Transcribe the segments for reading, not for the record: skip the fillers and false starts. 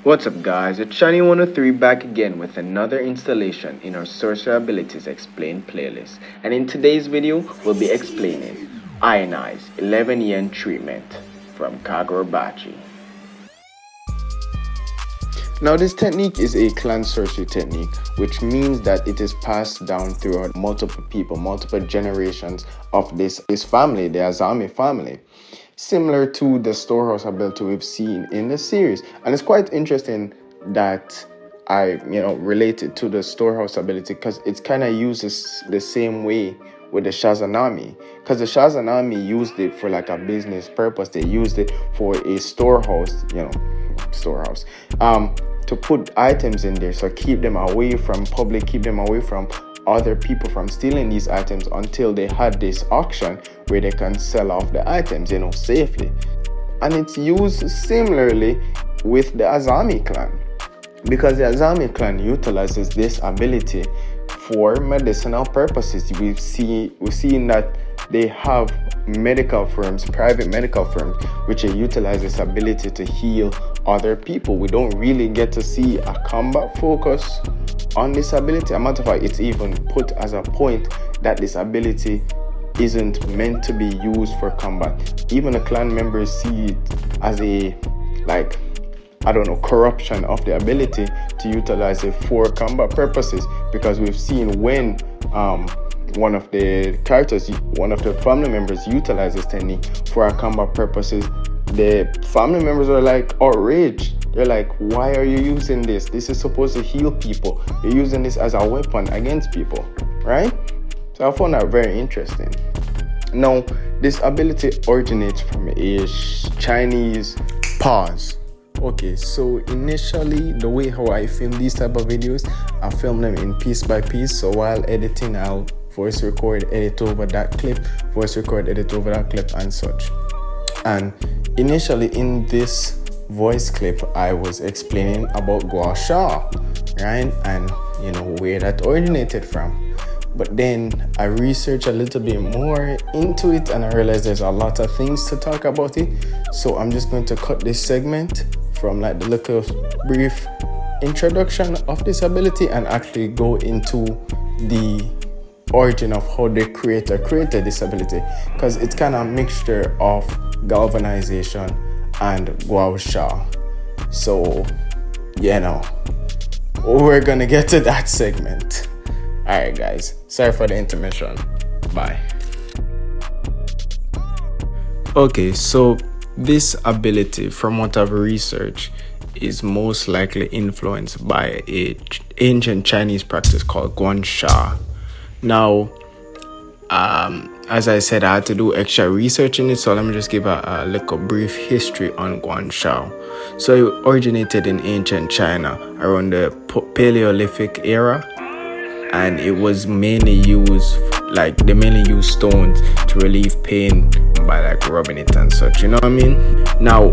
What's up guys, it's Shiny103 back again with another installation in our Sorcerer Abilities Explained playlist. And in today's video, we'll be explaining Ionize 11 Yen Treatment from Kagurabachi. Now this technique is a clan sorcery technique, which means that it is passed down throughout multiple people, multiple generations of this family, the Azami family. Similar to the storehouse ability we've seen in the series. And it's quite interesting that I relate it to the storehouse ability because it kind of uses the same way with the Shazanami, because the Shazanami used it for like a business purpose. They used it for a storehouse, to put items in there, so keep them away from public, keep them away from other people from stealing these items until they had this auction where they can sell off the items, safely. And it's used similarly with the Azami clan, because the Azami clan utilizes this ability for medicinal purposes. We've seen that they have medical firms, private medical firms, which utilize this ability to heal other people. We don't really get to see a combat focus on this ability. As a matter of fact, it's even put as a point that this ability isn't meant to be used for combat. Even the clan members see it as a corruption of the ability to utilize it for combat purposes, because we've seen when one of the family members utilizes technique for combat purposes, the family members are like outraged. They're like, why are you using this? This is supposed to heal people. You're using this as a weapon against people, right? So I found that very interesting. Now, this ability originates from a Chinese pause. Okay, so initially, the way how I film these type of videos, I film them in piece by piece. So while editing, I'll voice record, edit over that clip, voice record, edit over that clip, and such. And initially in this voice clip, I was explaining about gua sha, right? And where that originated from. But then I researched a little bit more into it and I realized there's a lot of things to talk about it. So I'm just going to cut this segment from the little brief introduction of this ability and actually go into the origin of how the creator created this ability, because it's kind of a mixture of galvanization and gua sha. So we're gonna get to that segment. All right guys, sorry for the intermission. Bye. Okay, so this ability, from what I've researched, is most likely influenced by a ancient Chinese practice called guan sha. Now, as I said, I had to do extra research in it, so let me just give a little brief history on guan sha. So it originated in ancient China around the Paleolithic era, and it was mainly used, they mainly use stones to relieve pain by rubbing it and such, you know what I mean? Now,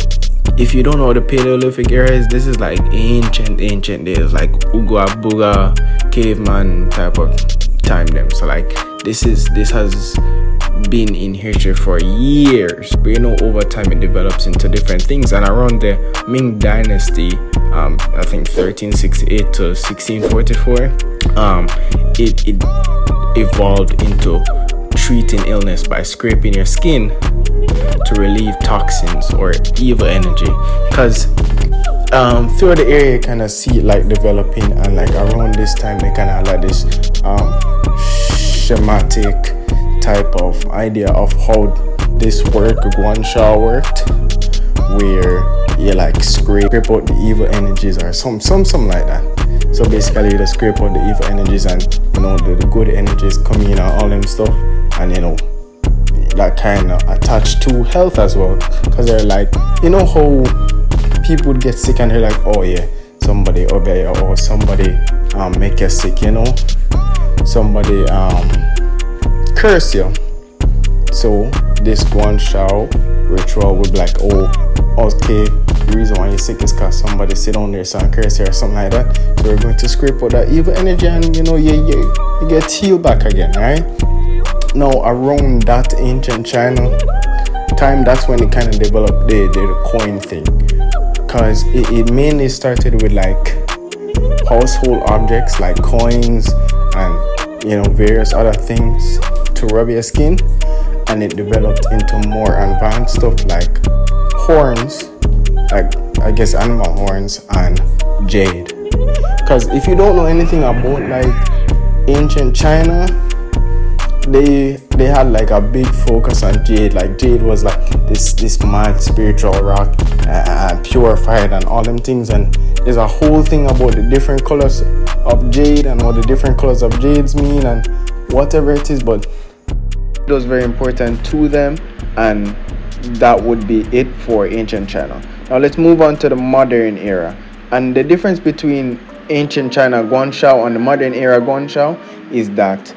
if you don't know what the Paleolithic era is, this is ancient days, Uga Buga, caveman type of time them. So this has been in history for years, but over time it develops into different things. And around the Ming Dynasty, I think 1368 to 1644, it evolved into treating illness by scraping your skin to relieve toxins or evil energy. Because throughout the area you kind of see it developing, and around this time they kind of had this schematic type of idea of how this guan sha worked, where you scrape out the evil energies or something like that. So basically you just scrape out the evil energies and the good energies come in and all them stuff, and that kind of attached to health as well, because they're how people would get sick and they're like, oh yeah, somebody obey you, or somebody make you sick, somebody curse you. So this guan sha ritual would be okay, the reason why you're sick is because somebody sit on there, some curse you or something like that. So we're going to scrape out that evil energy and you get healed back again, right? Now around that ancient China time, that's when it kind of developed the coin thing. because it mainly started with like household objects like coins and various other things to rub your skin, and it developed into more advanced stuff like horns, like I guess animal horns, and jade. Because if you don't know anything about like ancient China, they had like a big focus on jade. Like jade was like this mad spiritual rock, and purified and all them things. And there's a whole thing about the different colors of jade and what the different colors of jades mean and whatever it is. But it was very important to them, and that would be it for ancient China. Now let's move on to the modern era. And the difference between ancient China guanshao and the modern era guanshao is that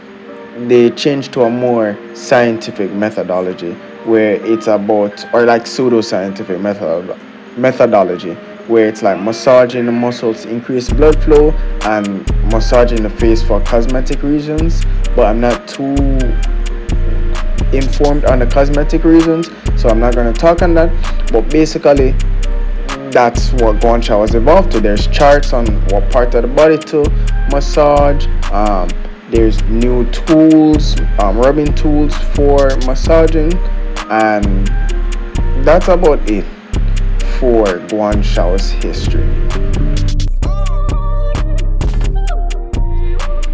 they changed to a more scientific methodology, where it's about, or like pseudo-scientific methodology, where it's like massaging the muscles to increase blood flow and massaging the face for cosmetic reasons. But I'm not too informed on the cosmetic reasons, so I'm not going to talk on that. But basically, that's what guanshao has evolved to. There's charts on what part of the body to massage. There's new tools, rubbing tools for massaging, and that's about it for guanshao's history.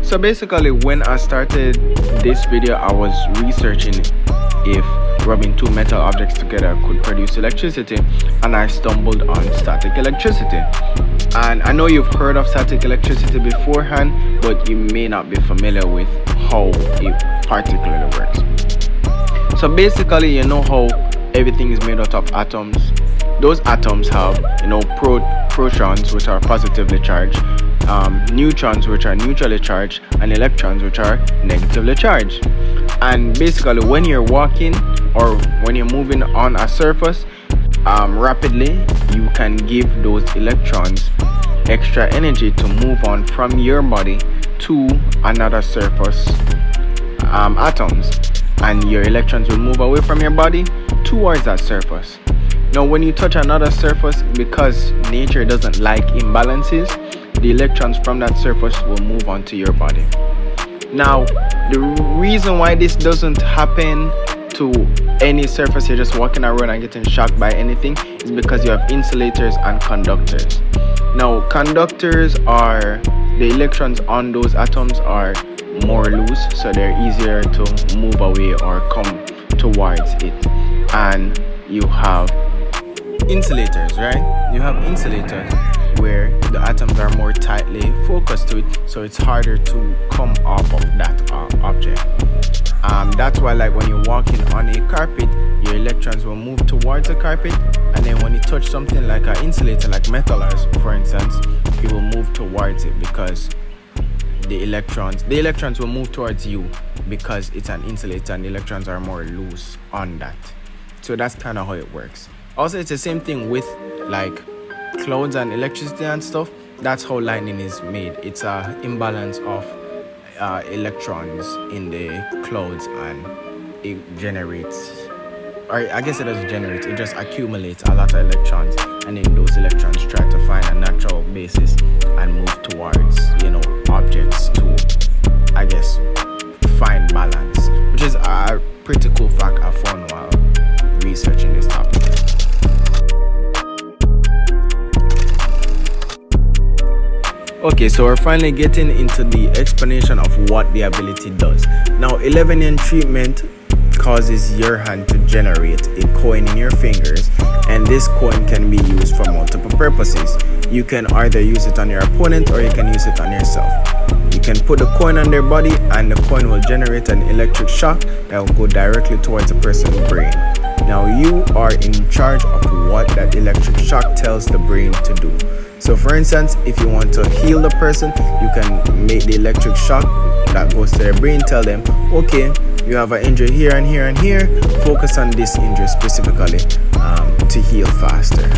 So basically, when I started this video, I was researching if rubbing two metal objects together could produce electricity, and I stumbled on static electricity. And I know you've heard of static electricity beforehand, but you may not be familiar with how it particularly works. So basically, you know how everything is made out of atoms. Those atoms have, protons, which are positively charged, neutrons, which are neutrally charged, and electrons, which are negatively charged. And basically, when you're walking or when you're moving on a surface rapidly, you can give those electrons extra energy to move on from your body to another surface atoms, and your electrons will move away from your body towards that surface. Now when you touch another surface, because nature doesn't like imbalances, the electrons from that surface will move on to your body. Now the reason why this doesn't happen to any surface you're just walking around and getting shocked by anything is because you have insulators and conductors. Now conductors are, the electrons on those atoms are more loose, so they're easier to move away or come towards it. And you have insulators, right? You have insulators where the atoms are more tightly focused to it, so it's harder to come off of that object. That's why, like when you're walking on a carpet, your electrons will move towards the carpet, and then when you touch something like an insulator, like metal, for instance, it will move towards it because the electrons will move towards you because it's an insulator and the electrons are more loose on that. So that's kind of how it works. Also, it's the same thing with like clouds and electricity and stuff. That's how lightning is made. It's a imbalance of electrons in the clouds, and it generates, or I guess it doesn't generate, it just accumulates a lot of electrons, and then those electrons try to find a natural basis and move towards objects to, I guess, find balance, which is a pretty cool fact I found while researching this topic. Okay, so we're finally getting into the explanation of what the ability does. Now, 11th treatment causes your hand to generate a coin in your fingers, and this coin can be used for multiple purposes. You can either use it on your opponent or you can use it on yourself. You can put the coin on their body, and the coin will generate an electric shock that will go directly towards the person's brain. Now, you are in charge of what that electric shock tells the brain to do. So for instance, if you want to heal the person, you can make the electric shock that goes to their brain tell them, okay, you have an injury here and here and here, focus on this injury specifically to heal faster.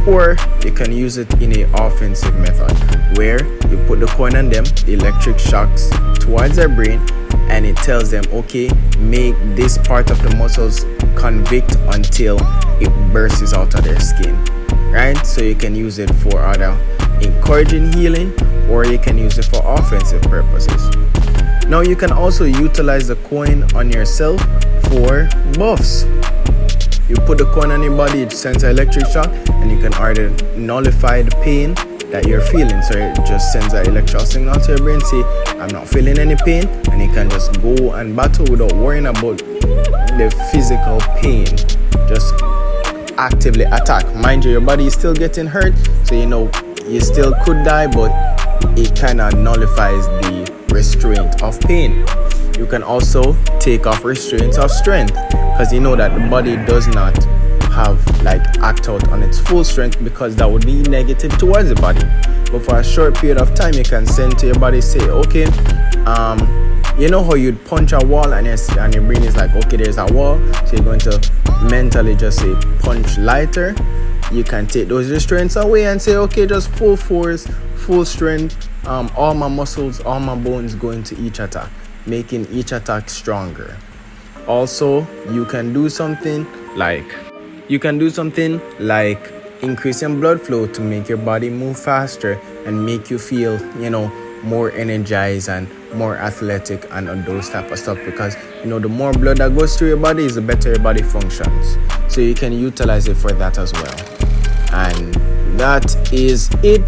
Or you can use it in an offensive method where you put the coin on them, the electric shocks towards their brain, and it tells them, okay, make this part of the muscles convict until it bursts out of their skin. right? So you can use it for either encouraging healing, or you can use it for offensive purposes. Now you can also utilize the coin on yourself for buffs. You put the coin on your body, it sends an electric shock, and you can either nullify the pain that you're feeling. So it just sends an electrical signal to your brain, say, I'm not feeling any pain, and you can just go and battle without worrying about the physical pain. Just actively attack. Mind you, your body is still getting hurt, so you know you still could die, but it kind of nullifies the restraint of pain. You can also take off restraints of strength, because you know that the body does not have like act out on its full strength, because that would be negative towards the body. But for a short period of time, you can send to your body, say, okay, you know how you'd punch a wall and your brain is like, okay, there's a wall, so you're going to mentally just say punch lighter. You can take those restraints away and say, okay, just full force, full strength, all my muscles, all my bones going to each attack, making each attack stronger. Also, you can do something like increasing blood flow to make your body move faster and make you feel, more energized and more athletic and those type of stuff, because the more blood that goes through your body is the better your body functions. So you can utilize it for that as well. And that is it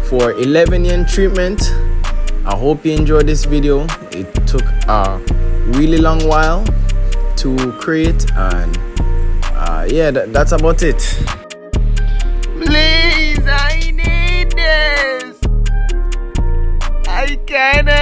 for 11 yen treatment. I hope you enjoyed this video. It took a really long while to create, and that's about it. Please, I need this. I cannot